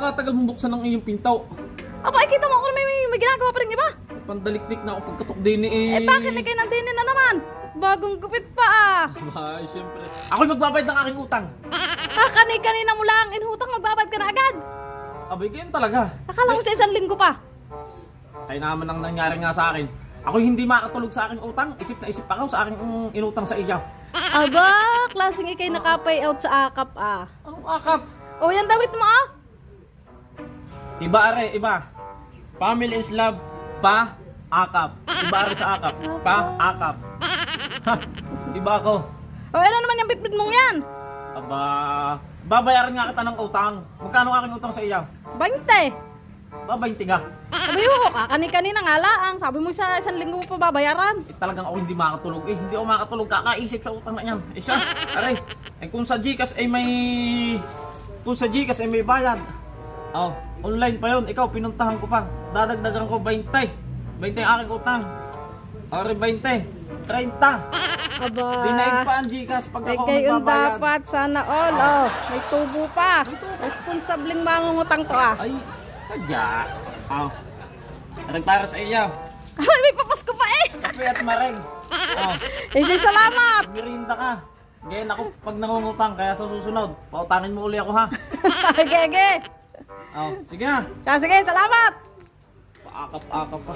pagkakatagal mong buksan ng iyong pinto? Aba, ay kita mo ako may ginagawa pa rin iba. Pandaliktik na ako pagkatok din eh. Eh bakit ikay nandinin na naman? Bagong gupit pa ah. Ay, syempre. Ako'y magbabayad ng aking utang. Kanina mo lang inutang, magbabayad ka na agad. Abay, ganyan talaga. Akala ko sa isang linggo pa. Kaya naman ang nangyari nga sa akin. Ako'y hindi makatulog sa aking utang. Isip na isip ako sa aking inutang sa iya. Aba, klaseng ikay nakapay out sa akap ah. Anong akap? O yan damit mo ah. Iba are, iba. Family is love, pa, akap. Iba are sa akap, pa, akap. Ha, iba ako. O ano naman yung bitbit mong yan? Aba, babayaran nga kita ng utang. Magkano aking utang sa iya? 20. Babay tiga. Sabi ko, kanina nga laang. Sabi mo sa isang linggo mo pa babayaran. Eh talagang ako hindi makatulog eh. Hindi ako makatulog, kakaisip sa utang na yan. Eh siya, aray. Eh kung sa Gcash ay may... Kung sa Gcash ay may bayad. Oh, online pa yun. Ikaw, pinuntahan ko pa. Dadagdagan ko 20. 20 ang aking utang. Aray, 20. 30. Aba. Dinaig pa ang Gcash pag Ay ako kayo magbabayad. dapat sana all. Oh, may tubo pa. Responsableng mangungutang to ah. Ay, sadya. Oh. Aray, para sa iyo. Ay, may papasko pa eh. Kape at mareng. Oh. Eh, salamat. Mirinda ka. Ganyan ako pag nangungutang, kaya sa susunod, pautangin mo uli ako ha. Gege. Oh, sige na. Sige, salamat. Paakap-akap pa.